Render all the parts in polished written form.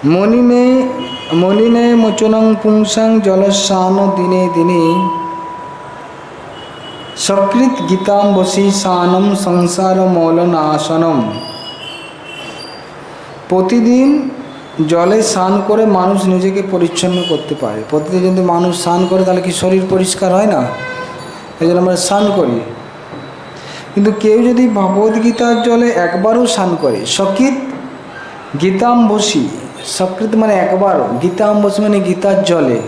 মলিনে মোচনং পুংসাং জলস্নান দিনে দিনে সকৃত গীতাম্বসী সানম সংসার মলনাশনম। প্রতিদিন জলে স্নান করে মানুষ নিজেকে পরিচ্ছন্ন করতে পারে। প্রতিদিন যদি মানুষ স্নান করে তাহলে কি শরীর পরিষ্কার হয় না? এই জন্য আমরা স্নান করি। কিন্তু কেউ যদি ভগবদ্গীতার জলে একবারও স্নান করে, সকৃত গীতাম্বসী, সকৃত মানে একবারও, গীতাম্বসী মানে গীতার জলে,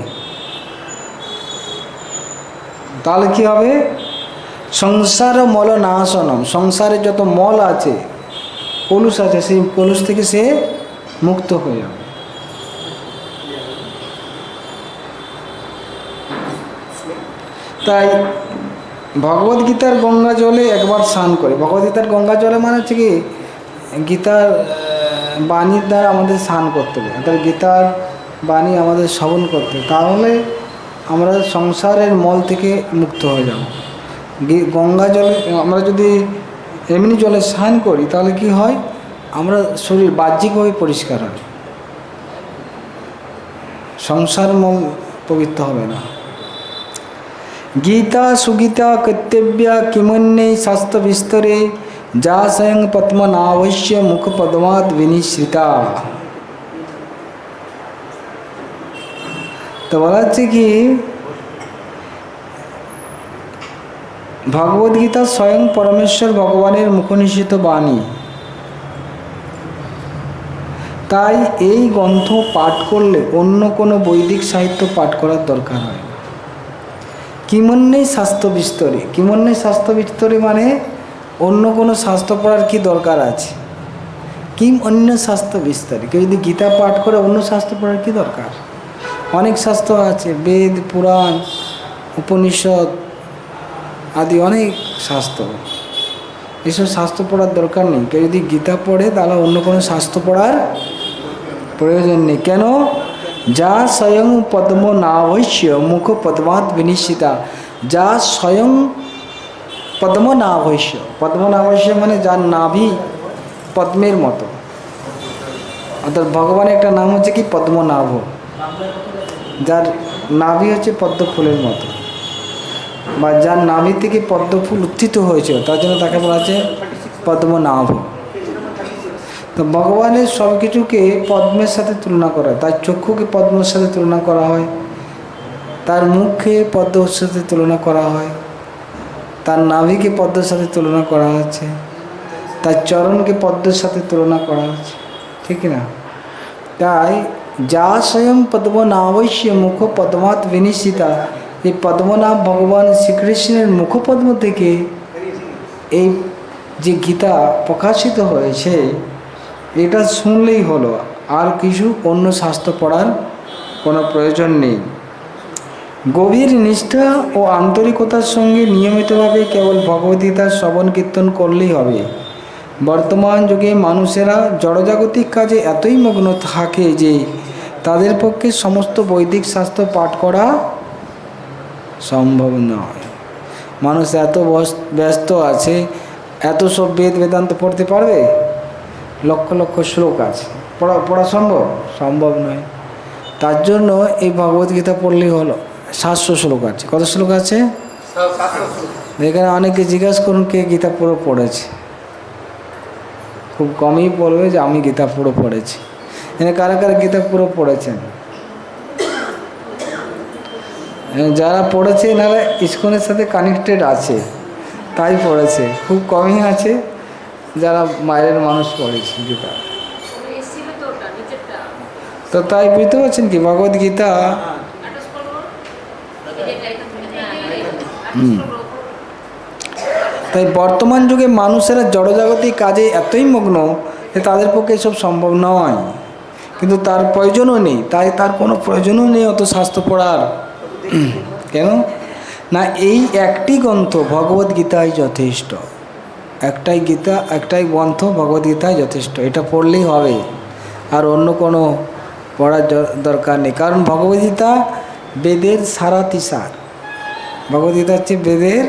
তাহলে কি হবে? সংসার মলনাশনম, সংসারে যত মল আছে, কলুষ আছে, সেই কলুষ থেকে সে মুক্ত হয়ে যাবে। তাই ভগবদ্গীতার গঙ্গা জলে একবার স্নান করে। ভগবদ্গীতার গঙ্গা জলে মানে হচ্ছে কি, গীতার বাণীর দ্বারা আমাদের স্নান করতে হবে, অর্থাৎ গীতার বাণী আমাদের শ্রবণ করতে হবে, তাহলে আমরা সংসারের মল থেকে মুক্ত হয়ে যাব। গঙ্গা জলে আমরা যদি এমনি জলে স্নান করি তাহলে কি হয়? আমরা শরীর বাহ্যিকভাবে পরিষ্কার হয়, সংসার মল পবিত্র হবে না। গীতা সুগীতা কর্তব্যা কিমন্যে শাস্ত্র বিস্তরে যা স্বয়ং পদ্মনাভস্য মুখ পদ্মাৎ বিনিশ্রিতা। তো বলা হচ্ছে কি, ভগবদ্গীতা স্বয়ং পরমেশ্বর ভগবানের মুখনিসৃত বাণী। তাই এই গ্রন্থ পাঠ করলে অন্য কোনো বৈদিক সাহিত্য পাঠ করার দরকার হয় না। কিমন্যে শাস্ত্র বিস্তরে, কিমন্যে শাস্ত্র বিস্তরে মানে অন্য কোনো শাস্ত্র পড়ার কি দরকার আছে? কিম অন্য শাস্ত্র বিস্তরে, কেউ যদি গীতা পাঠ করে অন্য শাস্ত্র পড়ার কি দরকার? অনেক শাস্ত্র আছে, বেদ, পুরাণ, উপনিষদ আদি অনেক শাস্ত্র, এসব শাস্ত্র পড়ার দরকার নেই। কেউ যদি গীতা পড়ে তাহলে অন্য কোনো শাস্ত্র পড়ার প্রয়োজন নেই। কেন? যা স্বয়ং পদ্মনাভস্য মুখ পদ্মাৎ বিনিশ্চিতা, যা স্বয়ং পদ্মনাভস্য, পদ্মনাভস্য মানে যার নাভি পদ্মের মতো, অর্থাৎ ভগবানের একটা নাম হচ্ছে কি পদ্মনাভ, যার নাভি হচ্ছে পদ্ম ফুলের মতো, বা যার নাভি থেকে পদ্ম ফুল উত্থিত হয়েছে, তার জন্য তাকে বলা হচ্ছে পদ্মনাভ। তো ভগবানের সব কিছুকে পদ্মের সাথে তুলনা করা হয়। তার চক্ষুকে পদ্মের সাথে তুলনা করা হয়, তার মুখকে পদ্মের সাথে তুলনা করা হয়, তার নাভিকে পদ্মের সাথে তুলনা করা হচ্ছে, তার চরণকে পদ্মের সাথে তুলনা করা হচ্ছে, ঠিক না? তাই যা স্বয়ং পদ্মনাভস্য মুখ পদ্মাৎ বিনিশ্চিতা, এই পদ্মনাভ ভগবান শ্রীকৃষ্ণের মুখপদ্ম থেকে এই যে গীতা প্রকাশিত হয়েছে, এটা শুনলেই হলো, আর কিছু অন্য শাস্ত্র পড়ার কোনো প্রয়োজন নেই। গভীর নিষ্ঠা ও আন্তরিকতার সঙ্গে নিয়মিতভাবে কেবল ভগবদ্গীতার শ্রবণ কীর্তন করলেই হবে। বর্তমান যুগে মানুষেরা জড়জাগতিক কাজে এতই মগ্ন থাকে যে তাদের পক্ষে সমস্ত বৈদিক শাস্ত্র পাঠ করা সম্ভব নয়। মানুষ এত ব্যস্ত আছে, এত সব বেদ বেদান্ত পড়তে পারবে? লক্ষ লক্ষ শ্লোক আছে, পড়া সম্ভব নয়। তার জন্য এই ভগবদ্গীতা পড়লেই হলো। 700 শ্লোক আছে। কত শ্লোক আছে? এখানে অনেকে জিজ্ঞাসা করুন কে গীতা পুরো পড়েছে, খুব কমই বলবে যে আমি গীতা পুরো পড়েছি। এখানে কারা কারা গীতা পুরো পড়েছেন? যারা পড়েছে এনারা ইস্কনের সাথে কানেক্টেড আছে, তাই পড়েছে। খুব কমই আছে যারা বাইরের মানুষ পড়েছে গীতা। তো তাই বুঝতে পারছেন কি ভগবদ্গীতা তাই বর্তমান যুগে মানুষেরা জড়জাগতিক কাজে এতই মগ্ন যে তাদের পক্ষে এসব সম্ভব নয়, কিন্তু তার প্রয়োজনও নেই। তাই তার কোনো প্রয়োজনও নেই অত শাস্ত্র পড়ার। কেন না, এই একটি গ্রন্থ ভগবদ্গীতাই যথেষ্ট। একটাই গীতা, একটাই গ্রন্থ ভগবদ্গীতাই যথেষ্ট, এটা পড়লেই হবে, আর অন্য কোনো পড়ার দরকার নেই। কারণ ভগবদ্গীতা বেদের সারাতিসার, ভগবদ্গীতা হচ্ছে বেদের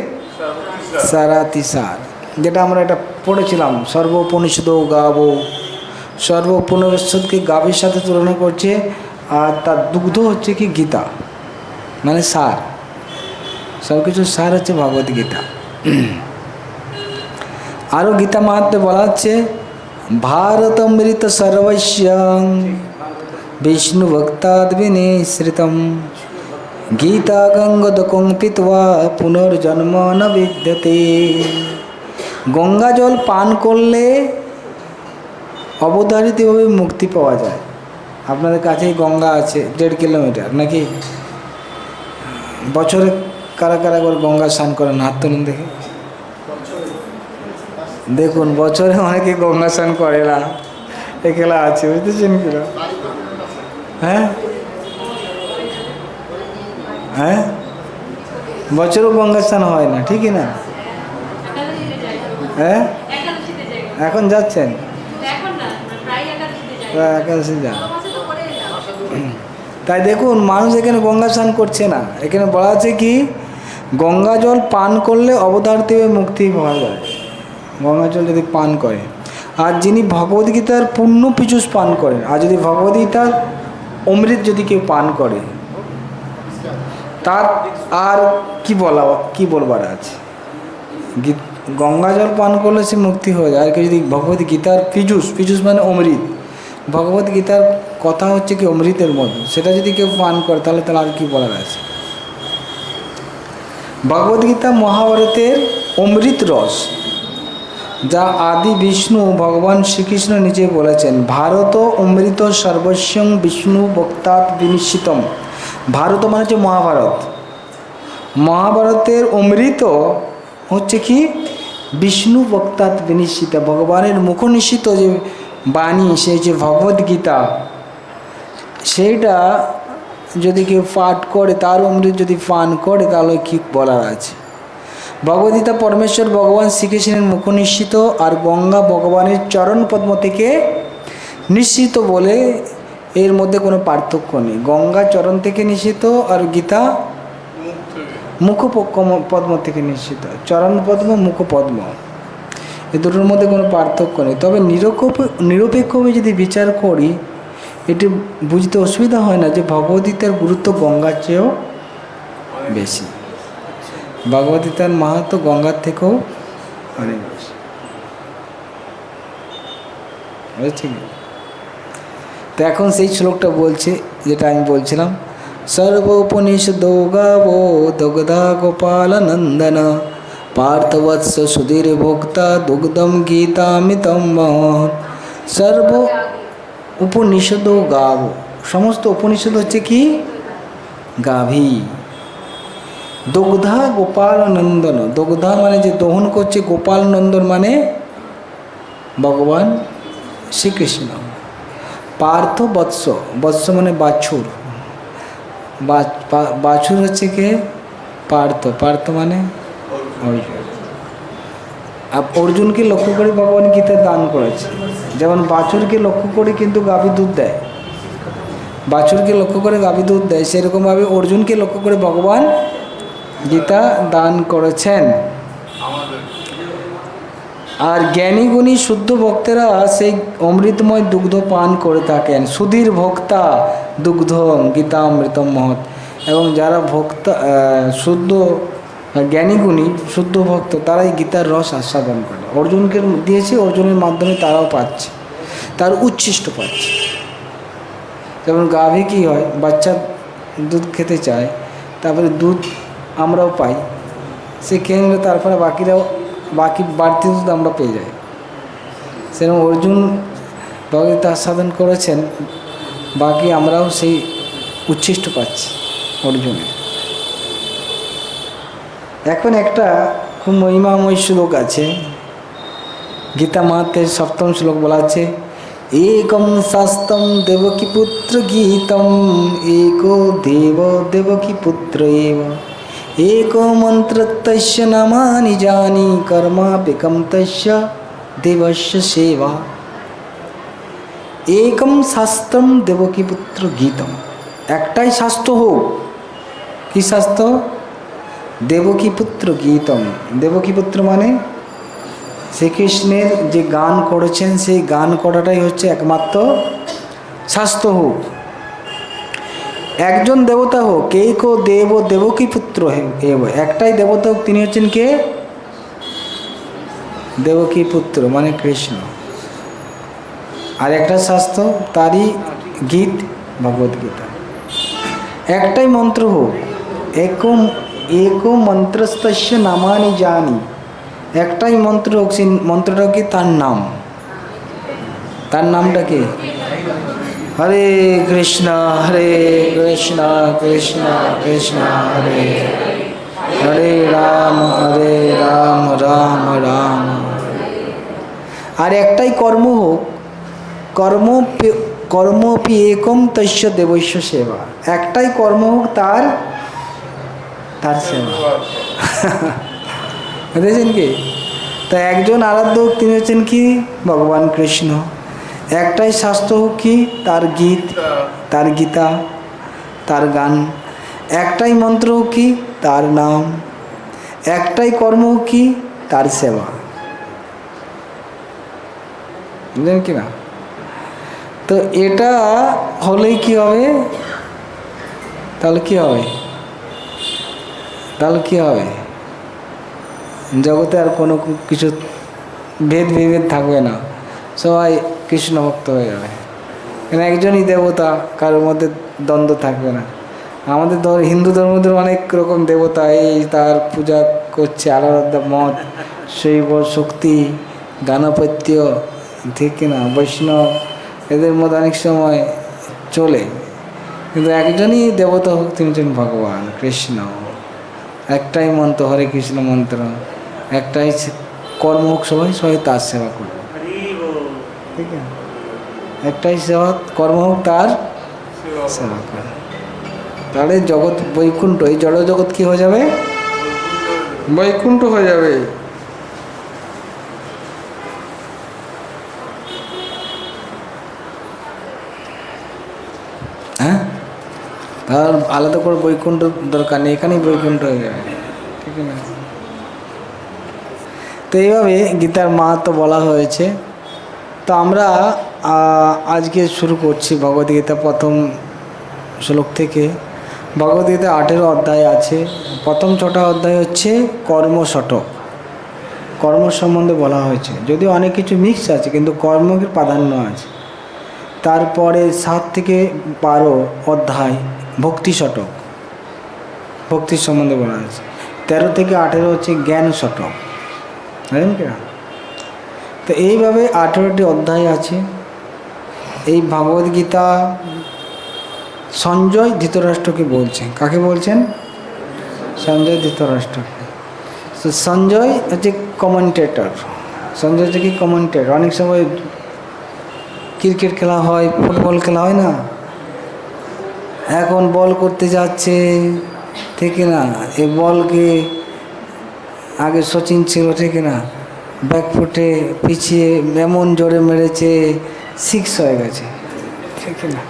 সারাতিসার, যেটা আমরা এটা পড়েছিলাম, সর্বোপনিষদ গাবো সর্ব উপনিষদকে গাভীর সাথে তুলনা করছে, আর তার দুগ্ধ হচ্ছে কি গীতা, মানে সার, সব কিছুর সার হচ্ছে ভগবদ্গীতা। আরও গীতা মাহাত্ম্যে বলা হচ্ছে ভারতমৃত সর্বস্যং বিষ্ণু ভক্তাদ বিনিশ্রিতম গীতা গঙ্গোদকং পিত্বা পুনর্জন্ম ন বিদ্যতে। গঙ্গা জল পান করলে অবধারিতভাবে মুক্তি পাওয়া যায়। আপনাদের কাছেই গঙ্গা আছে 1.5 কিলোমিটার নাকি? বছরে কারা কারা করে গঙ্গা স্নান করেন? হাত তুলুন দেখে। দেখুন বছরে অনেকে গঙ্গা স্নান করে না, একলা আছে, বুঝতেছেন কিনা? হ্যাঁ হ্যাঁ, বছরও গঙ্গা স্নান হয় না, ঠিকই না? হ্যাঁ, এখন যাচ্ছেন? একাদশী যান। তাই দেখুন মানুষ এখানে গঙ্গা স্নান করছে না। এখানে বলা আছে কি গঙ্গা জল পান করলে অবধারিতভাবে মুক্তি পাওয়া যায়, গঙ্গা জল যদি পান করে। আর যিনি ভগবদ্গীতার পূর্ণ পীযুষ পান করেন, আর যদি ভগবদ্গীতার অমৃত যদি কেউ পান করে, তার আর কি বলবার আছে? গঙ্গা জল পান করলে সে মুক্তি হয়ে যায়। আর কেউ যদি ভগবদ্গীতার পীযুষ মানে অমৃত, ভগবদ্গীতার কথা হচ্ছে কি অমৃতের মতো, সেটা যদি কেউ পান করে তাহলে আর কি বলার আছে? ভগবদ্গীতা মহাভারতের অমৃত রস, যা আদি বিষ্ণু ভগবান শ্রীকৃষ্ণ নিজে বলেছেন। ভারত অমৃত সর্বস্বং বিষ্ণু ভক্তাৎ বিনিশ্চিতম। ভারত মানে হচ্ছে মহাভারত। মহাভারতের অমৃত হচ্ছে কি বিষ্ণু ভক্তাৎ বিনিশ্চিত, ভগবানের মুখনিশ্চিত যে বাণী, সে যে ভগবদ্গীতা, সেইটা যদি কেউ পাঠ করে, তার অমৃত যদি পান করে তাহলে কি বলার আছে? ভগবদ্গীতা পরমেশ্বর ভগবান শ্রীকৃষ্ণের মুখনিশ্চিত, আর গঙ্গা ভগবানের চরণ পদ্ম থেকে নিশ্চিত বলে এর মধ্যে কোনো পার্থক্য নেই। গঙ্গা চরণ থেকে নিশ্চিত আর গীতা মুখ পদ্ম থেকে নিশ্চিত। চরণ পদ্ম, মুখ পদ্ম, এ দুটোর মধ্যে কোনো পার্থক্য নেই। তবে নিরপেক্ষভাবে যদি বিচার করি, এটি বুঝতে অসুবিধা হয় না যে ভগবদ্গীতার গুরুত্ব গঙ্গার চেয়েও বেশি। ভগবদ্গীতার মাহাত্ম্য গঙ্গার থেকেও অনেক বেশি, বুঝছি? তো এখন সেই শ্লোকটা বলছে যেটা আমি বলছিলাম, সর্বোপনিষদো গাবো দুগ্ধা গোপাল নন্দন পার্থবৎস সুধীর ভোক্তা দুগ্ধম গীতামিতম মহৎ। সর্ব উপনিষদ গাব, সমস্ত উপনিষদ হচ্ছে কি গাভী। দুগ্ধা গোপাল নন্দন, দুগ্ধা মানে যে দহন করছে, গোপাল নন্দন মানে ভগবান শ্রীকৃষ্ণ। পার্থ বৎস, বৎস মানে বাছুর, বাছুর হচ্ছে কে পার্থ, পার্থ মানে অর্জুন। অর্জুনকে লক্ষ্য করে ভগবান গীতা দান করেছে। যেমন বাছুরকে লক্ষ্য করে কিন্তু গাভী দুধ দেয়, বাছুরকে লক্ষ্য করে গাভী দুধ দেয়, সেরকমভাবে অর্জুনকে লক্ষ্য করে ভগবান গীতা দান করেছেন। আর জ্ঞানী গুণী শুদ্ধ ভক্তেরা সেই অমৃতময় দুগ্ধ পান করে থাকেন। সুধীর ভোক্তা দুগ্ধ গীতামৃতম মহৎ। এবং যারা ভক্তা শুদ্ধ জ্ঞানী গুণী শুদ্ধ ভক্ত, তারাই গীতার রস আস্বাদন করে। অর্জুনকে দিয়েছে, অর্জুনের মাধ্যমে তারাও পাচ্ছে, তার উচ্ছিষ্ট পাচ্ছে। যেমন গাভী কী হয়, বাচ্চা দুধ খেতে চায়, তারপরে দুধ আমরাও পাই, সে খেয়ে নিলে তারপরে বাকি বাড়তি দুধ আমরা পেয়ে যাই। সেরকম অর্জুন ভগবদ্গীতা আস্বাদন করেছেন, বাকি আমরাও সেই উচ্ছিষ্ট পাচ্ছি অর্জুনে। এখন একটা খুব মহিমাময় শ্লোক আছে, গীতা মাহাত্ম্যের 7ম শ্লোক বলা আছে, একম শাস্ত্রম দেবকী পুত্র গীতম एको দেব দেবকী পুত্র এব एको মন্ত্র তস্য নামানি জানি কর্মাপিকম তস্য দেবস্য সেবা। একম শাস্ত্রম দেবকী পুত্র গীতম, একটাই শাস্ত্র হোক। কি শাস্ত্র? দেবকী পুত্র গীতম। দেবকী পুত্র মানে শ্রীকৃষ্ণের যে গান করেছেন সেই গান করাটাই হচ্ছে একমাত্র শাস্ত্র হোক। একজন দেবতা হোক, কে কো দেব দেবকী পুত্র হেব, একটাই দেবতা হোক, তিনি হচ্ছেন কে? দেবকী পুত্র মানে কৃষ্ণ। আর একটা শাস্ত্র, তারই গীত ভগবদ্গীতা। একটাই মন্ত্র হোক, একম একো মন্ত্রস্তস্য নামানি জানি, একটাই মন্ত্র হোক, সেই মন্ত্রটা কি? তার নাম। তার নামটা কি? হরে কৃষ্ণ কৃষ্ণ কৃষ্ণ হরে হরে রাম রাম রাম। আর একটাই কর্ম হোক, কর্মপি একম তস্য দেবস্য সেবা, একটাই কর্ম হোক, তার সেবা। বুঝেছেন কি? তা একজন আরাধ্য হোক, তিনি হচ্ছেন কি? ভগবান কৃষ্ণ। একটাই শাস্ত্র হোক কি? তার গীত, তার গীতা, তার গান। একটাই মন্ত্র হোক কি? তার নাম। একটাই কর্ম হোক কি? তার সেবা। বুঝলেন কি না? তো এটা হলেই কি হবে? তাহলে কি হবে? জগতে আর কোনো কিছু ভেদ বিভেদ থাকবে না, সবাই কৃষ্ণ ভক্ত হয়ে যাবে। কেন? একজনই দেবতা, কারোর মধ্যে দ্বন্দ্ব থাকবে না। আমাদের হিন্দু ধর্মদের অনেক রকম দেবতা, এই তার পূজা করছে, আলাদা মত, শৈব শক্তি, গাণপত্য, ঠিক না, বৈষ্ণব, এদের মধ্যে অনেক সময় চলে। কিন্তু একজনই দেবতা হোক, তিনি হচ্ছেন ভগবান কৃষ্ণ। একটাই মন্ত্র, হরে কৃষ্ণ মন্ত্র। একটাই কর্ম হোক, সবাই তার সেবা করবে। ঠিক আছে? একটাই সেবা কর্ম হোক, তার সেবা করে। তাহলে জগৎ বৈকুণ্ঠ, এই জড় জগৎ কি হয়ে যাবে? বৈকুণ্ঠ হয়ে যাবে। হ্যাঁ, তার আলাদা করে বৈকুণ্ঠ দরকার নেই, এখানেই বৈকুণ্ঠ হয়ে যাবে। ঠিক না? তো এইভাবে গীতার মাহাত্ম্য বলা হয়েছে। তো আমরা আজকে শুরু করছি ভগবদ্গীতা প্রথম শ্লোক থেকে। ভগবদ্গীতা 18 অধ্যায় আছে। প্রথম 6টা অধ্যায় হচ্ছে কর্মশটক, কর্ম সম্বন্ধে বলা হয়েছে। যদিও অনেক কিছু মিক্স আছে, কিন্তু কর্মের প্রাধান্য আছে। তারপরে 7 থেকে 12 অধ্যায় ভক্তি শতক, ভক্তির সম্বন্ধে বলা আছে। 13 থেকে 18 হচ্ছে জ্ঞান শতক। জানেন কি না? তো এইভাবে 18টি অধ্যায় আছে। এই ভগবদ্গীতা সঞ্জয় ধৃতরাষ্ট্রকে বলছেন। কাকে বলছেন? সঞ্জয় ধৃতরাষ্ট্রকে। তো সঞ্জয় হচ্ছে কমেন্টেটর। সঞ্জয় হচ্ছে কি? কমেন্টেটর। অনেক সময় ক্রিকেট খেলা হয়, ফুটবল খেলা হয় না, এখন বল করতে যাচ্ছে, ঠিক না, এই বলকে আগে সচিন ছিল, ঠিক না, ব্যাকফুটে পিছিয়ে এমন জোরে মেরেছে, 6 হয়ে গেছে, ঠিক না।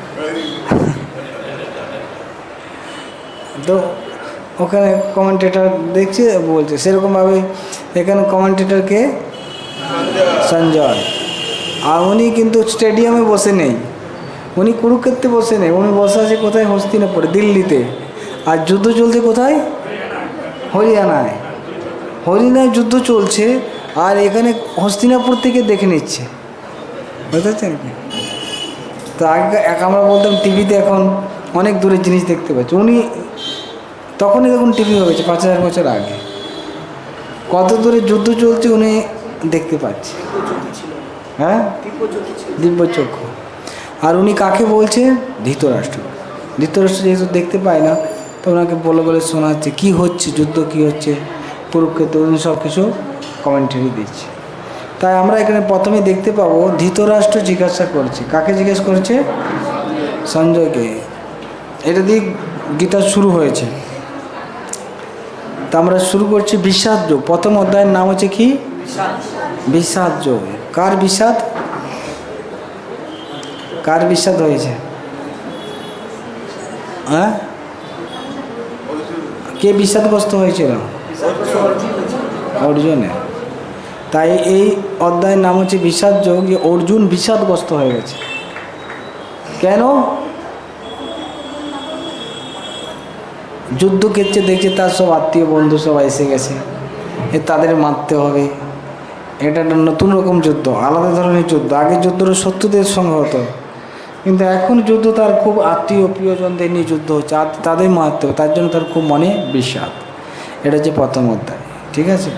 তো ওখানে কমেন্টেটর দেখছে, বলছে। সেরকমভাবে এখানে কমেন্টেটরকে সঞ্জয়। আর উনি কিন্তু স্টেডিয়ামে বসে নেই, উনি কুরুক্ষেত্রে বসে নেই, উনি বসে আছে কোথায়? হস্তিনাপুরে, দিল্লিতে। আর যুদ্ধ চলছে কোথায়? হরিয়ানায়। হরিয়ানায় যুদ্ধ চলছে, আর এখানে হস্তিনাপুর থেকে দেখে নিচ্ছে। বুঝতে পারছেন কি? তো আগে আমরা বলতাম টিভিতে, এখন অনেক দূরের জিনিস দেখতে পাচ্ছি। উনি তখনই দেখুন টিভি হয়েছে 5000 বছর আগে, কত দূরে যুদ্ধ চলছে উনি দেখতে পাচ্ছে। হ্যাঁ, দিব্যচক্ষু। আর উনি কাকে বলছে? ধৃতরাষ্ট্র। ধৃতরাষ্ট্র যেহেতু দেখতে পায় না, তো ওনাকে বলে শোনাচ্ছে কী হচ্ছে, যুদ্ধ কী হচ্ছে, কুরুক্ষেত্র, উনি সব কিছু কমেন্টারি দিচ্ছে। তাই আমরা এখানে প্রথমে দেখতে পাবো ধৃতরাষ্ট্র জিজ্ঞাসা করছে। কাকে জিজ্ঞেস করেছে? সঞ্জয়কে। এটা দিয়ে গীতা শুরু হয়েছে। তা আমরা শুরু করছি বিষাদ যোগ। প্রথম অধ্যায়ের নাম হচ্ছে কি? বিষাদ যোগ। কার বিষাদ? কার বিষাদ হয়েছে? হ্যাঁ, কে বিষাদগ্রস্ত হয়েছিল? অর্জুনে। তাই এই অধ্যায়ের নাম হচ্ছে বিষাদ যোগ। যে অর্জুন বিষাদগ্রস্ত হয়ে গেছে। কেন? যুদ্ধক্ষেত্রে দেখছে তার সব আত্মীয় বন্ধু সবাই এসে গেছে, তাদের মারতে হবে। এটা একটা নতুন রকম যুদ্ধ, আলাদা ধরনের যুদ্ধ। আগের যুদ্ধটা শত্রুদের সঙ্গে হতো, কিন্তু এখন যুদ্ধ তার খুব আত্মীয় প্রিয়জনদের নিয়ে যুদ্ধ হচ্ছে, আর তাদের মারতে হবে। তার জন্য তার খুব মনে বিষাদ। এটা হচ্ছে প্রথম অধ্যায়। ঠিক আছে,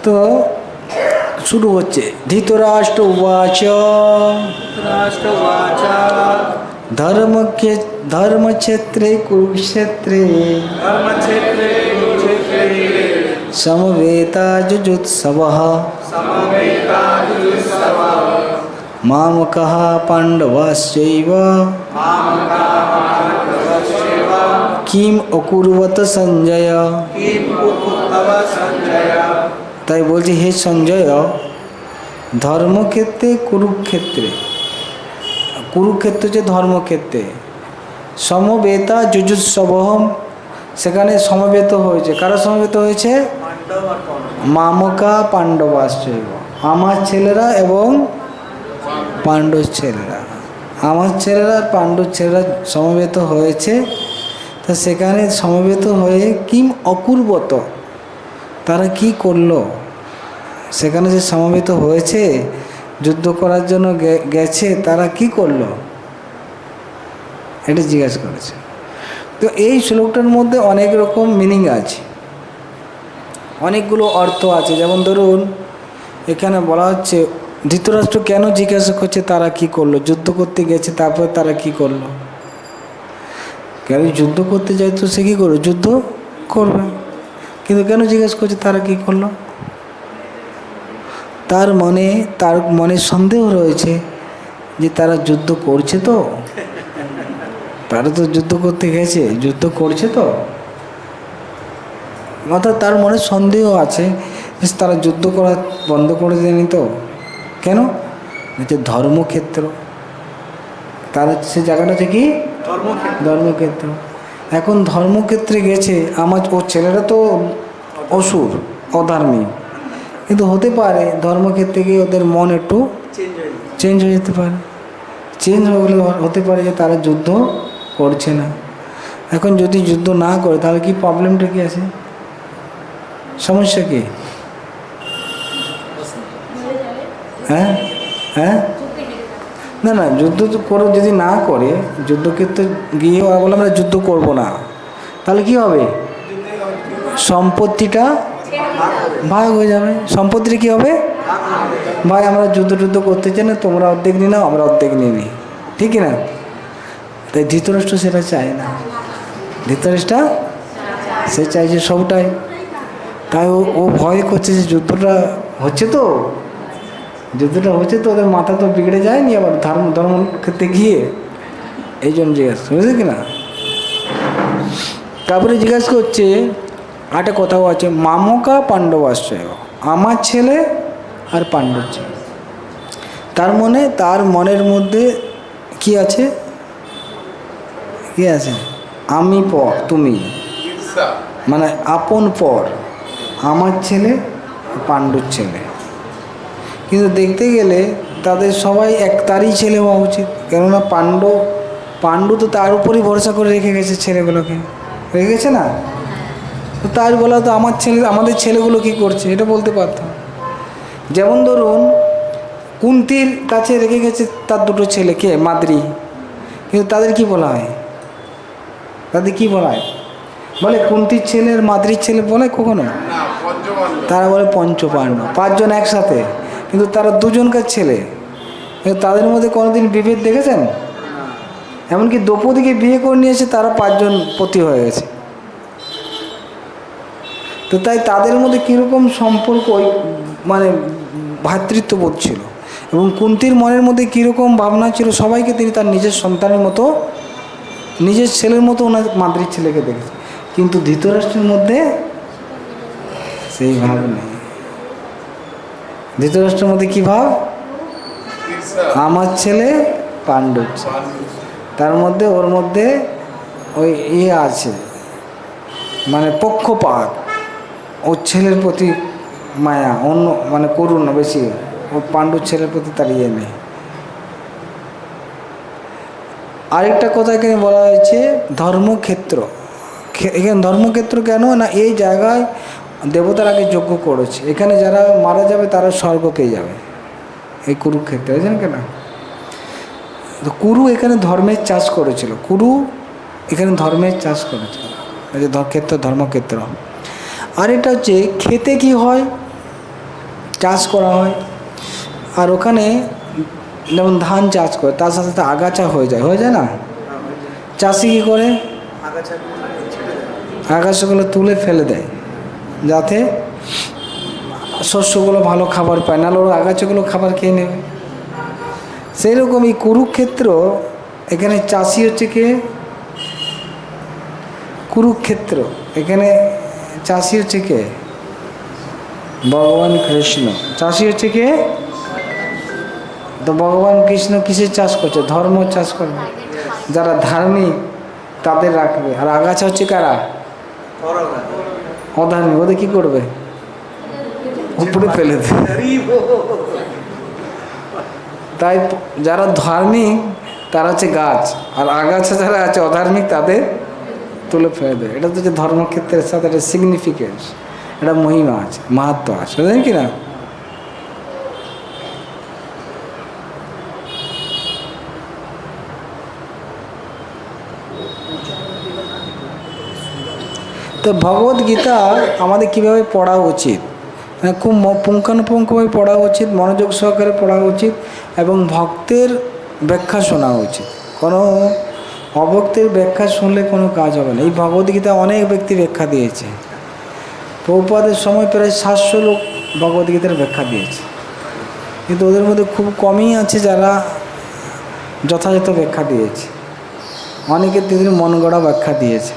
তো শুরু হচ্ছে। ধৃতরাষ্ট্র উবাচ ধর্মক্ষেত্রে কুরুক্ষেত্রে সমবেতা যুযুৎসবঃ মামকः পাণ্ডবাশ্চৈব কিম অকুর্বত সঞ্জয়। তাই বলছি, হে সঞ্জয়, ধর্মক্ষেত্রে কুরুক্ষেত্রে, কুরুক্ষেত্র যে ধর্মক্ষেত্রে, সমবেতা যুযুৎসবঃ, সেখানে সমবেত হয়েছে। কারা সমবেত হয়েছে? মামকা পাণ্ডবাশ্চৈব, আমার ছেলেরা এবং পাণ্ডব ছেলেরা। আমার ছেলেরা আর পাণ্ডব ছেলেরা সমবেত হয়েছে। তা সেখানে সমবেত হয়ে কিম অকুর্বত, তারা কি করলো? সেখানে যে সমবেত হয়েছে, যুদ্ধ করার জন্য গেছে, তারা কি করলো, এটা জিজ্ঞাসা করেছে। তো এই শ্লোকটার মধ্যে অনেক রকম মিনিং আছে, অনেকগুলো অর্থ আছে। যেমন ধরুন, এখানে বলা হচ্ছে ধৃতরাষ্ট্র কেন জিজ্ঞাসা করছে তারা কি করলো, যুদ্ধ করতে গেছে, তারপরে তারা কি করলো। কেন যুদ্ধ করতে যায় তো সে কী করবে, যুদ্ধ করবে, কিন্তু কেন জিজ্ঞাসা করছে তারা কি করলো? তার মনে সন্দেহ রয়েছে যে তারা যুদ্ধ করছে, তো তারা তো যুদ্ধ করতে গেছে, যুদ্ধ করছে তো, অর্থাৎ তার মনে সন্দেহ আছে যে তারা যুদ্ধ করা বন্ধ করে দেয়নি তো। কেন? যে ধর্মক্ষেত্র, তার সে জায়গাটা হচ্ছে কি ধর্মক্ষেত্র। এখন ধর্মক্ষেত্রে গেছে, আমার ও ছেলেরা তো অসুর, অধার্মিক, কিন্তু হতে পারে ধর্মক্ষেত্রে গিয়ে ওদের মন একটু চেঞ্জ হয়ে যেতে পারে। চেঞ্জ হলে হতে পারে যে তারা যুদ্ধ করছে না। এখন যদি যুদ্ধ না করে তাহলে কি প্রবলেমটা কি আছে, সমস্যা কি? হ্যাঁ হ্যাঁ, না না, যুদ্ধ করে যদি না করে, যুদ্ধক্ষেত্রে গিয়ে ওরা বলে আমরা যুদ্ধ করব না, তাহলে কি হবে? সম্পত্তিটা ভাগ হয়ে যাবে। সম্পত্তিটা কী হবে? ভাই আমরা যুদ্ধ করতে চাই না, তোমরা অর্ধেক নিয়ে নাও, আমরা অর্ধেক নিয়ে নিই, ঠিক না? তাই ধৃতরাষ্ট্র সেটা চায় না। ধৃতরাষ্ট্র সে চাইছে সবটাই। তাই ও ভয় করছে যে যুদ্ধটা হচ্ছে তো, ওদের মাথা তো বিগড়ে যায়নি আবার ধর্ম ক্ষেত্রে গিয়ে, এই জন্য জিজ্ঞাসা, বুঝলি কি না? তারপরে জিজ্ঞাসা করছে, একটা কথাও আছে, মামকা পাণ্ডবাশ্চয়, আমার ছেলে আর পাণ্ডব ছেলে। তার মনের মধ্যে কি আছে? কি আছে? আমি পর, তুমি, মানে আপন পর, আমার ছেলে পাণ্ডব ছেলে। কিন্তু দেখতে গেলে তাদের সবাই তারই ছেলে হওয়া উচিত, কেননা পাণ্ডু তো তার উপরই ভরসা করে রেখে গেছে, ছেলেগুলোকে রেখে গেছে না, তো তার বলা তো আমাদের ছেলেগুলো কি করছে এটা বলতে পারতাম। যেমন ধরুন, কুন্তির কাছে রেখে গেছে তার দুটো ছেলে, কে? মাদ্রি। কিন্তু তাদের কি বলা হয়? বলে কুন্তির ছেলে আর মাদ্রির ছেলে বলে কখনো? তারা বলে পঞ্চপাণ্ডব, 5 জন একসাথে, কিন্তু তারা দুজনকার ছেলে। তাদের মধ্যে কোনোদিন বিভেদ দেখেছেন? এমনকি দ্রৌপদীকে বিয়ে করে নিয়েছে, তারা 5 জন পতি হয়ে গেছে। তো তাই তাদের মধ্যে কীরকম সম্পর্ক, মানে ভ্রাতৃত্ববোধ ছিল, এবং কুন্তির মনের মধ্যে কীরকম ভাবনা ছিল, সবাইকে তিনি তার নিজের সন্তানের মতো, নিজের ছেলের মতো ওনার মাদ্রির ছেলেকে দেখেছে। কিন্তু ধৃতরাষ্ট্রের মধ্যে সেই ভাব নেই। ধৃতরাষ্ট্রের মধ্যে কী ভাব? আমার ছেলে পাণ্ডব। তার মধ্যে ওর মধ্যে ওই আছে, মানে পক্ষপাত, ওর ছেলের প্রতি মায়া, অন্য মানে করুণা বেশি, ও পাণ্ডুর ছেলের প্রতি তার ইয়ে নেই। আরেকটা কথা এখানে বলা হয়েছে ধর্মক্ষেত্র। এখানে ধর্মক্ষেত্র কেন না, এই জায়গায় দেবতার আগে যজ্ঞ করেছে, এখানে যারা মারা যাবে তারা স্বর্গ পেয়ে যাবে, এই কুরুক্ষেত্রে। বুঝলেন কেন? তো কুরু এখানে ধর্মের চাষ করেছিল, কুরু এখানে ধর্মের চাষ করেছিল, এই যে ক্ষেত্র ধর্মক্ষেত্র। আর এটা হচ্ছে খেতে কি হয়, চাষ করা হয়, আর ওখানে যেমন ধান চাষ করে তার সাথে সাথে আগাছা হয়ে যায় না, চাষি কী করে আগাছাগুলো তুলে ফেলে দেয় যাতে শস্যগুলো ভালো খাবার পায়, নাহলে ওরা আগাছাগুলো খাবার খেয়ে নেবে। সেই রকম এই কুরুক্ষেত্র, এখানে চাষি হচ্ছে কে, কুরুক্ষেত্র এখানে চাষি হচ্ছে কে, ভগবান কৃষ্ণ। চাষি হচ্ছে কে, তো ভগবান কৃষ্ণ কিসের চাষ করছে, ধর্ম চাষ করবে, যারা ধার্মিক তাদের রাখবে। আর আগাছা হচ্ছে কারা, অধার্মিক, ওদের কী করবে, উপরে ফেলে দেবে। তাই যারা ধার্মিক তারা হচ্ছে গাছ, আর আগাছা যারা আছে অধার্মিক তাদের তুলে ফেলে দেবে। এটা তো হচ্ছে ধর্মক্ষেত্রের সাথে একটা সিগনিফিকেন্স, একটা মহিমা আছে, মাহাত্ম্য আছে, বুঝলেন কি না? তো ভগবদ্গীতা আমাদের কীভাবে পড়া উচিত, খুব পুঙ্খানুপুঙ্খভাবে পড়া উচিত, মনোযোগ সহকারে পড়া উচিত, এবং ভক্তের ব্যাখ্যা শোনা উচিত। কোনো অভক্তের ব্যাখ্যা শুনলে কোনো কাজ হবে না। এই ভগবদ্গীতা অনেক ব্যক্তি ব্যাখ্যা দিয়েছে, প্রভুপাদের সময় প্রায় 700 লোক ভগবদ্গীতার ব্যাখ্যা দিয়েছে, কিন্তু ওদের মধ্যে খুব কমই আছে যারা যথাযথ ব্যাখ্যা দিয়েছে, অনেকে তিনি মন গড়া ব্যাখ্যা দিয়েছে।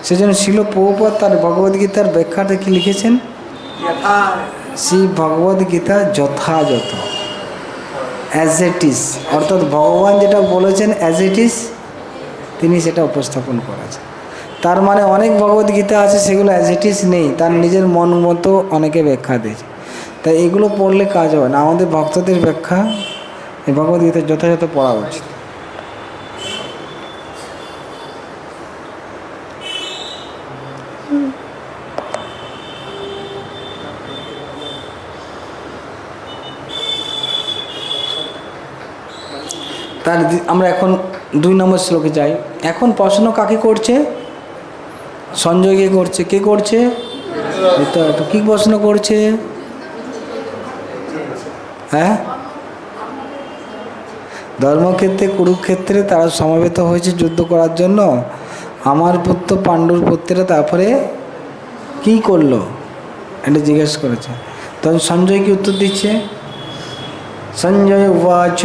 সেজন্য শিল প্রভুপাদ তার ভগবদ্গীতার ব্যাখ্যাটা কি লিখেছেন, শ্রী ভগবদ্গীতা যথাযথ, অ্যাজ ইট ইজ, অর্থাৎ ভগবান যেটা বলেছেন অ্যাজ ইট ইজ তিনি সেটা উপস্থাপন করেছেন। তার মানে অনেক ভগবদ্গীতা আছে সেগুলো অ্যাজ ইট ইজ নেই, তার নিজের মন মতো অনেকে ব্যাখ্যা দিয়েছে। তাই এগুলো পড়লে কাজ হবে না, আমাদের ভক্তদের ব্যাখ্যা এই ভগবদ্গীতা যথাযথ পড়া উচিত। তার আমরা এখন 2 নম্বর শ্লোকে যাই। এখন প্রশ্ন কাকে করছে, সঞ্জয়কে করছে। কে করছে, তো কী প্রশ্ন করছে, হ্যাঁ, ধর্মক্ষেত্রে কুরুক্ষেত্রে তারা সমবেত হয়েছে যুদ্ধ করার জন্য, আমার পুত্র পাণ্ডুর পুত্রেরা তারপরে কি করলো এটা জিজ্ঞেস করেছে। তখন সঞ্জয় কি উত্তর দিচ্ছে, সঞ্জয় উবাচ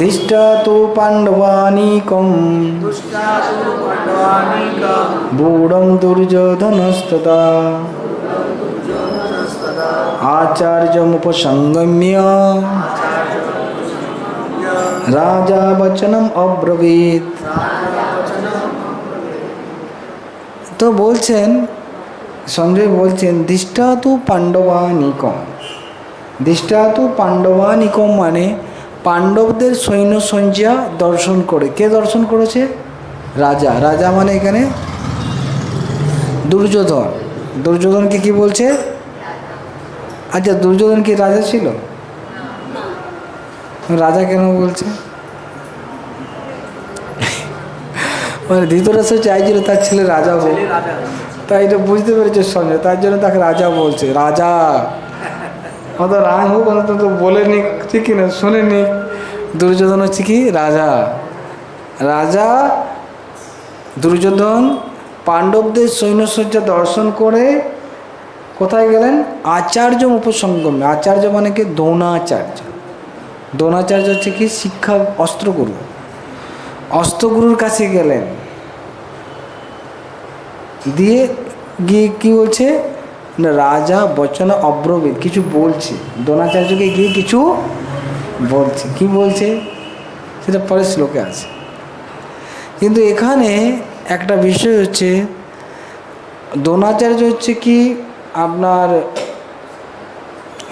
দৃষ্টা তু পাণ্ডবানীকম ব্যূঢ়ং দুর্যোধনস্ততা আচার্যমুপসংগম্য রাজা বচনম অব্রবীত। তো বলছেন, সঞ্জয় বলছেন দৃষ্টা তু পাণ্ডবানীকম, দৃষ্টা তু পাণ্ডবানীকম মানে পাণ্ডবদের সৈন্য সঞ্জা দর্শন করে। কে দর্শন করেছে, রাজা। রাজা মানে এখানে দুর্যোধন। দুর্যোধনকে কি বলছে, আচ্ছা দুর্যোধন কি রাজা ছিল, রাজা কেন বলছে, মানে ধৃতরাষ্ট্র চাইছিল তার ছেলে রাজা হোক, তাই এটা বুঝতে পেরেছে সঞ্জয়, তার জন্য তাকে রাজা বলছে। রাজা অত রাং হোক অন্তত বলেনি, ঠিক কিনা, শোনেনি। দুর্যোধন হচ্ছে কি, রাজা। রাজা দুর্যোধন পাণ্ডবদের সৈন্যসজ্জা দর্শন করে কোথায় গেলেন, আচার্য উপসঙ্গমে। আচার্য মানে কি, দ্রোণাচার্য। দ্রোণাচার্য হচ্ছে কি শিক্ষা অস্ত্রগুরু, অস্ত্রগুরুর কাছে গেলেন, দিয়ে গিয়ে কি বলছে না, রাজা বচন অব্রবীত, কিছু বলছে, দ্রোণাচার্যকে গিয়ে কিছু বলছে। কি বলছে সেটা পরের শ্লোকে আছে। কিন্তু এখানে একটা বিষয় হচ্ছে, দ্রোণাচার্য হচ্ছে কি আপনার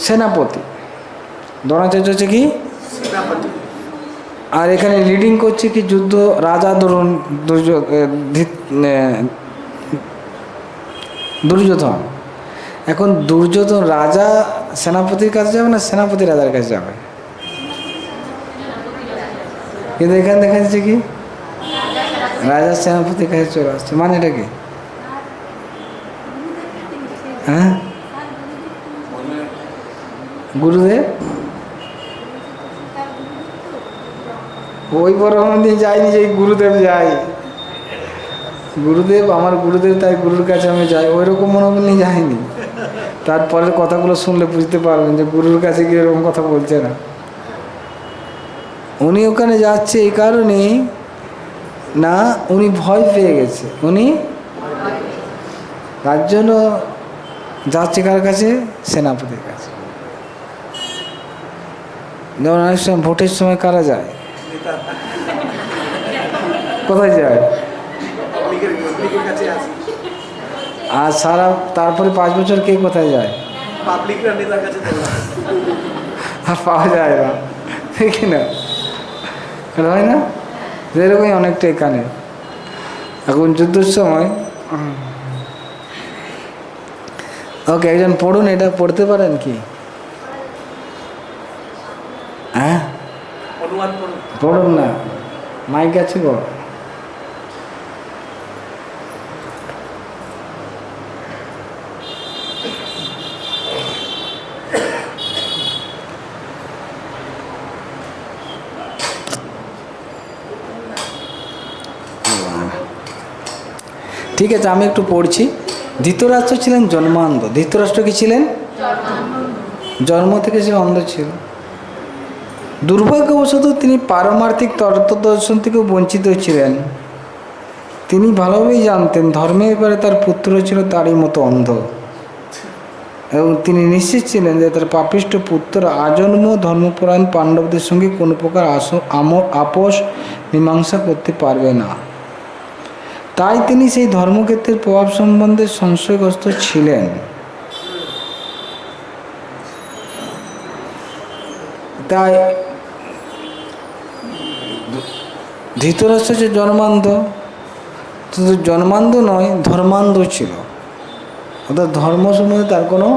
সেনাপতি, দ্রোণাচার্য হচ্ছে কি সেনাপতি। আর এখানে লিডিং করছে কি যুদ্ধ রাজা দুর্যোধন। এখন দুর্যোধন রাজা সেনাপতির কাছে যাবে না সেনাপতি রাজার কাছে যাবে? কিন্তু এখানে দেখা যাচ্ছে কি রাজা সেনাপতির কাছে চলে আসছে, মানে এটা কি? হ্যাঁ, গুরুদেব ওই বড় দিন যায়নি যে গুরুদেব যাই, গুরুদেব আমার গুরুদেব তাই গুরুর কাছে আমি যাই, ওই রকম মনোবল নিয়ে যায়নি। তারপরের কথাগুলো শুনলে বুঝতে পারবেন যে গুরুর কাছে গিয়ে এরকম কথা বলছে না। উনি ওখানে যাচ্ছে এই কারণেই না, উনি ভয় পেয়ে গেছে, উনি তার জন্য যাচ্ছে কার কাছে? সেনাপতির কাছে। যেমন অনেক সময় ভোটের সময় কারা যায়? কোথায় যায়? পাবলিকের কাছে আছে। আর সারা তারপরে 5 বছর কে কোথায় যায়? পাবলিকরা নেতার কাছে চলে আসে। আর পাওয়া যায় না, ঠিক না? হয় না? এরকমই অনেকটা এখানে এখন যুদ্ধের সময়। ওকে, একজন পড়ুন, এটা পড়তে পারেন কি? হ্যাঁ অনুবাদ করুন। পড়ুন না, মাইক আছে গো। ঠিক আছে, আমি একটু পড়ছি। ধৃতরাষ্ট্র ছিলেন জন্মান্ধ। ধৃতরাষ্ট্র কি ছিলেন? জন্ম থেকে সে অন্ধ ছিল। দুর্ভাগ্যবশত তিনি পারমার্থিক তত্ত্বদর্শন থেকেও বঞ্চিত ছিলেন। তিনি ভালোভাবেই জানতেন ধর্মের ব্যাপারে তার পুত্র ছিল তারই মতো অন্ধ, এবং তিনি নিশ্চিত ছিলেন যে তার পাপিষ্ঠ পুত্র আজন্ম ধর্মপরায়ণ পাণ্ডবদের সঙ্গে কোনো প্রকার আপোষ মীমাংসা করতে পারবে না। তাই তিনি সেই ধর্মক্ষেত্রের প্রভাব সম্বন্ধে সংশয়গ্রস্ত ছিলেন। তাই ধৃতরাষ্ট্র যে জন্মান্ধ, শুধু জন্মান্ধ নয়, ধর্মান্ধ ছিল। অর্থাৎ ধর্ম সম্বন্ধে তার কোনো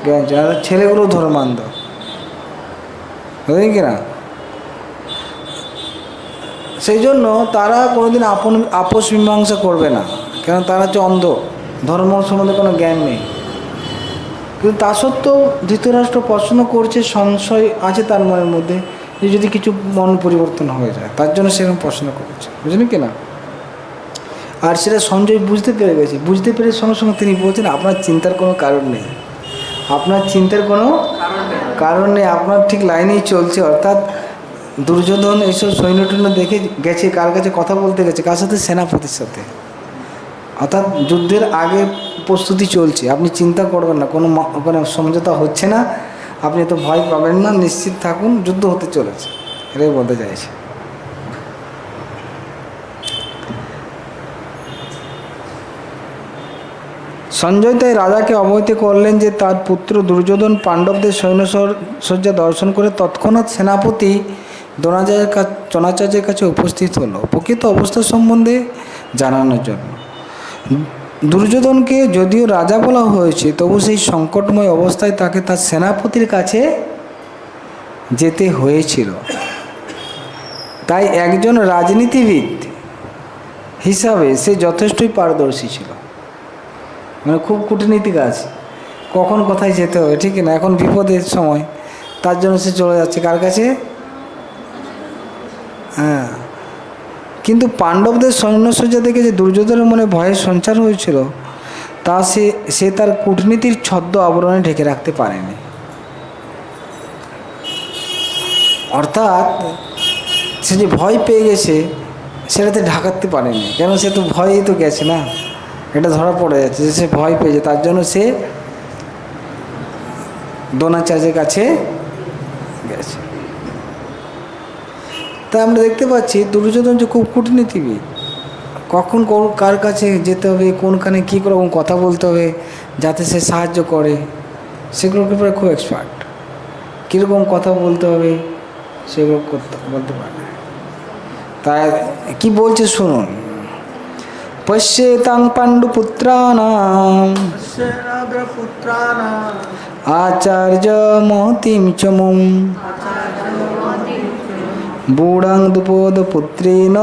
জ্ঞান ছিল না। ছেলেগুলো ধর্মান্ধ, বুঝলেন কিনা? সেই জন্য তারা কোনোদিন আপোষ মীমাংসা করবে না, কেন তারা হচ্ছে অন্ধ, ধর্ম সম্বন্ধে কোনো জ্ঞান নেই। কিন্তু তা সত্ত্বেও ধৃতরাষ্ট্র প্রশ্ন করছে, সংশয় আছে তার মনের মধ্যে যে যদি কিছু মন পরিবর্তন হয়ে যায়, তার জন্য সেরকম প্রশ্ন করেছে, বুঝলেন কিনা? আর সেটা সঞ্জয় বুঝতে পেরে গেছে। বুঝতে পেরে সঙ্গে সঙ্গে তিনি বলছেন, আপনার চিন্তার কোনো কারণ নেই, আপনার চিন্তার কোনো কারণ নেই, আপনার ঠিক লাইনেই চলছে। অর্থাৎ দুর্যোধন এইসব সৈন্য দেখে গেছে, কার কাছে কথা বলতে গেছে? কার সাথে? সেনাপতির সাথে। অর্থাৎ যুদ্ধের আগে প্রস্তুতি চলছে, আপনি চিন্তা করবেন না, কোনো ওখানে সমঝোতা হচ্ছে না, আপনি তো ভয় পাবেন না, নিশ্চিত থাকুন, যুদ্ধ হতে চলেছে, এটাই বলতে চাইছে। সঞ্জয় তাই রাজাকে অবহিত করলেন যে তার পুত্র দুর্যোধন পাণ্ডবদের সৈন্যসজ্জা দর্শন করে তৎক্ষণাৎ সেনাপতি দ্রোণাচার্যের কাছে উপস্থিত হলো প্রকৃত অবস্থা সম্বন্ধে জানানোর জন্য। দুর্যোধনকে যদিও রাজা বলা হয়েছে, তবু সেই সংকটময় অবস্থায় তাকে তার সেনাপতির কাছে যেতে হয়েছিল। তাই একজন রাজনীতিবিদ হিসাবে সে যথেষ্টই পারদর্শী ছিল, মানে খুব কূটনীতিক আছে, কখন কোথায় যেতে হবে, ঠিক না? এখন বিপদের সময়, তার জন্য সে চলে যাচ্ছে কার কাছে? হ্যাঁ। কিন্তু পাণ্ডবদের সৈন্যসজ্জা দেখে যে দুর্যোধনের মনে ভয়ের সঞ্চার হয়েছিল, তা সে তার কূটনীতির ছদ্ম আবরণে ঢেকে রাখতে পারেনি। অর্থাৎ সে যে ভয় পেয়ে গেছে সেটাতে ঢাকাতে পারেনি, কেন সে তো ভয়েই তো গেছে না, এটা ধরা পড়ে যাচ্ছে যে সে ভয় পেয়েছে। তার জন্য সে দ্রোণাচার্যের কাছে গেছে। তাই আমরা দেখতে পাচ্ছি দুর্যোধন যে খুব কূটনীতিবিদ, কখন কার কাছে যেতে হবে, কোনখানে কী রকম কথা বলতে হবে, যাতে সে সাহায্য করে, সেগুলোর ব্যাপারে খুব এক্সপার্ট। কীরকম কথা বলতে হবে সেগুলো বলতে পারে। তাই কি বলছে শুনুন, পশ্যেতাং পাণ্ডুপুত্রানাম পুত্রানাম আচার্য মহতিম চমুম বুড়াং দুপদ পুত্রেণ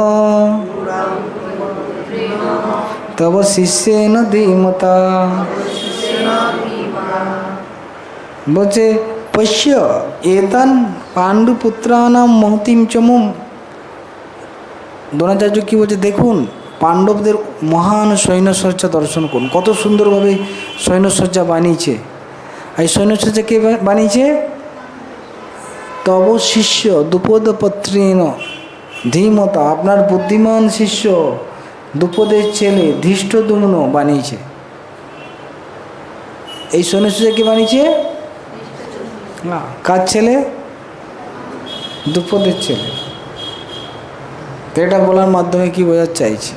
তব শিষ্যেন ধীমতা। বলছে পশ্য এতান পাণ্ডুপুত্রানাম মহতিম চমুম। দ্রোণাচার্য কি বলছে, দেখুন পাণ্ডবদের মহান সৈন্যসজ্জা দর্শন করুন, কত সুন্দরভাবে সৈন্যসজ্জা বানিয়েছে। এই সৈন্যসজ্জা কে বানিয়েছে? তব শিষ্য দ্রুপদপুত্রেণ ধীমতা, আপনার বুদ্ধিমান শিষ্য দ্রুপদের ছেলে ধৃষ্টদ্যুম্ন বানিয়েছে। এই সৈন্যসজ্জা কে বানিয়েছে? না, কার ছেলে? দ্রুপদের ছেলে। তো এটা বলার মাধ্যমে কি বোঝাতে চাইছে?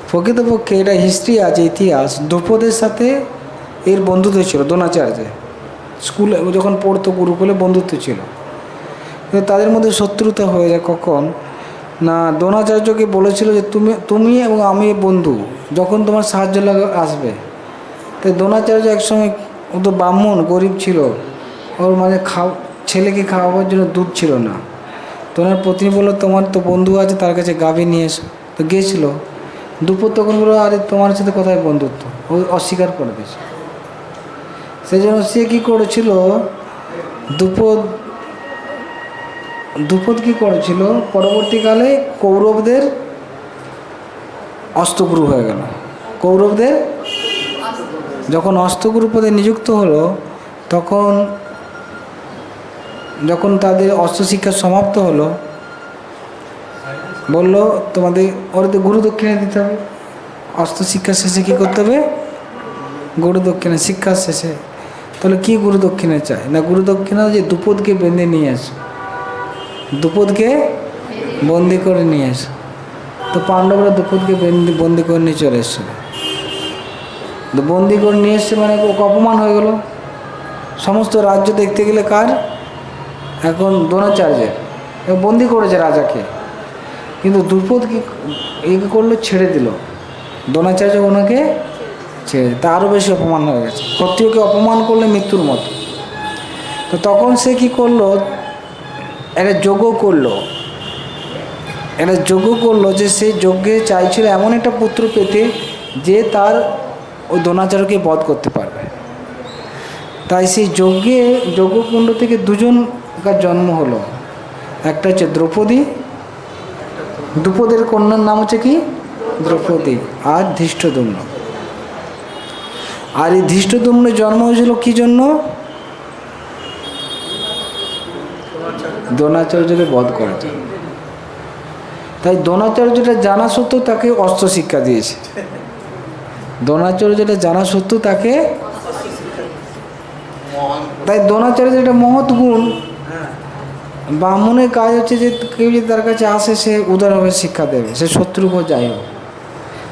প্রকৃতপক্ষে এটা হিস্ট্রি আছে, ইতিহাস। দ্রৌপদের সাথে এর বন্ধুত্ব ছিল, দ্রোণাচার্যের স্কুলে যখন পড়তো গুরুকুলে বন্ধুত্ব ছিল। কিন্তু তাদের মধ্যে শত্রুতা হয়ে যায় কখন না, দ্রোণাচার্যকে বলেছিল যে তুমি এবং আমি বন্ধু, যখন তোমার সাহায্য লাগে আসবে। তাই দ্রোণাচার্য একসময়, ও তো ব্রাহ্মণ, গরিব ছিল, ওর মানে ছেলেকে খাওয়াবার জন্য দুধ ছিল না। তো ওনার পত্নী বললো, তোমার তো বন্ধু আছে, তার কাছে গাভী নিয়ে এসো। তো গিয়েছিল। দুপুর তখন বললো, আরে তোমার সাথে কোথায় বন্ধুত্ব? ও অস্বীকার করে দিয়েছে। সেই জন্য সে কী করেছিল, দ্রুপদ কী করেছিল, পরবর্তীকালে কৌরবদের অস্ত্রগুরু হয়ে গেল। কৌরবদের যখন অস্ত্রগুরু পদে নিযুক্ত হলো, তখন যখন তাদের অস্ত্রশিক্ষা সমাপ্ত হলো, বলল তোমাদের ওদের গুরু দক্ষিণা দিতে হবে। অস্ত্রশিক্ষা শেষে কী করতে হবে? গুরু দক্ষিণা। শিক্ষা শেষে তাহলে কি গুরু দক্ষিণা চায় না, গুরু দক্ষিণা যে দ্রুপদকে বেঁধে নিয়ে আসে, দ্রুপদকে বন্দি করে নিয়ে আসে। তো পাণ্ডবরা দ্রুপদকে বন্দি করে নিয়ে চলে এসেছিল। তো বন্দি করে নিয়ে এসছে মানে ওকে অপমান হয়ে গেল। সমস্ত রাজ্য দেখতে গেলে কার? এখন দ্রোণাচার্যের। বন্দি করেছে রাজাকে, কিন্তু দ্রুপদ কি করলো, ছেড়ে দিল। দ্রোণাচার্য ওনাকে ছেড়ে, তা আরও বেশি অপমান হয়ে গেছে। ক্ষত্রিয়কে অপমান করলে মৃত্যুর মতো। তো তখন সে কি করলো, একটা যজ্ঞ করলো, যে সেই যজ্ঞে চাইছিল এমন একটা পুত্র পেতে যে তার ওই দ্রোণাচার্যকে বধ করতে পারবে। তাই সেই যজ্ঞকুণ্ড থেকে দুজনকার জন্ম হলো। একটা হচ্ছে দ্রৌপদী, দ্রুপদের কন্যার নাম হচ্ছে কি দ্রৌপদী, আর ধৃষ্টদ্যুম্ন। আর এই ধৃষ্টদ্যুম্নের জন্ম হয়েছিল কি জন্য? দ্রোণাচার্যকে বধ করার জন্য। তাই দ্রোণাচার্যটা জানা সত্ত্বেও তাকে অস্ত্র শিক্ষা দিয়েছে। দ্রোণাচার্যটা জানা সত্ত্বেও তাকে, তাই দ্রোণাচার্যের একটা মহৎ গুণ। ব্রাহ্মণের কাজ হচ্ছে যে কেউ যদি তার কাছে আসে, সে উদারভাবে শিক্ষা দেবে, সে শত্রু হোক যাই হোক,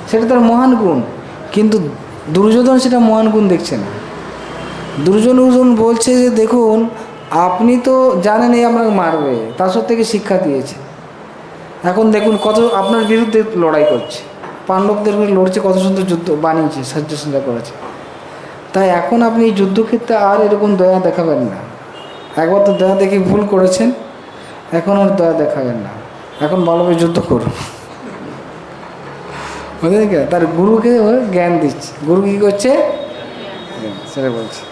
সেটা তার মহান গুণ। কিন্তু দুর্যোধন সেটা মহান গুণ দেখছে না। দুর্যোধন বলছে যে দেখুন, আপনি তো জানেন এই আপনাকে মারবে, তার সত্ত্বেও শিক্ষা দিয়েছে। এখন দেখুন কত আপনার বিরুদ্ধে লড়াই করছে, পাণ্ডবদের লড়ছে, কত সুন্দর যুদ্ধ বানিয়েছে, সাহায্য করেছে। তাই এখন আপনি এই যুদ্ধক্ষেত্রে আর এরকম দয়া দেখাবেন না। একবার তো দয়া দেখে ভুল করেছেন, এখন আর দয়া দেখাবেন না, এখন ভালোভাবে যুদ্ধ করুন। বুঝলেন কি? তার গুরুকে জ্ঞান দিচ্ছে। গুরু কী করছে সেটা বলছে।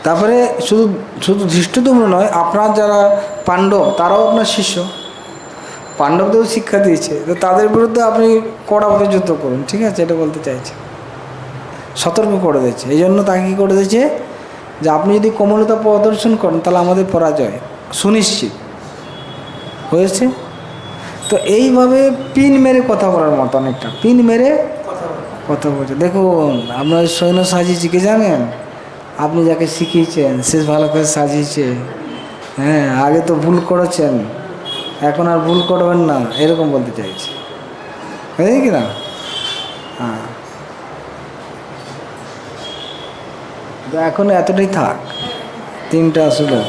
তারপরে শুধু ধৃষ্টদ্যুম্ন নয়, আপনার যারা পাণ্ডব তারাও আপনার শিষ্য, পাণ্ডবদেরও শিক্ষা দিয়েছে। তো তাদের বিরুদ্ধে আপনি কড়াভাবে যুদ্ধ করুন, ঠিক আছে? এটা বলতে চাইছে, সতর্ক করে দিয়েছে। এই জন্য তাকে কী করে দিয়েছে, যে আপনি যদি কোমলতা প্রদর্শন করেন তাহলে আমাদের পরাজয় সুনিশ্চিত হয়েছে। তো এইভাবে পিন মেরে কথা বলার মতো, অনেকটা পিন মেরে কথা বলছে। দেখুন আপনার সৈন্য সাজিয়েছি, কি জানেন? আপনি যাকে শিখিয়েছেন সে ভালো করে সাজিয়েছে, হ্যাঁ, আগে তো ভুল করেছেন, এখন আর ভুল করবেন না, এরকম বলতে চাইছি, বুঝলি কি না? হ্যাঁ, তো এখন এতটাই থাক, 3টা আসলো।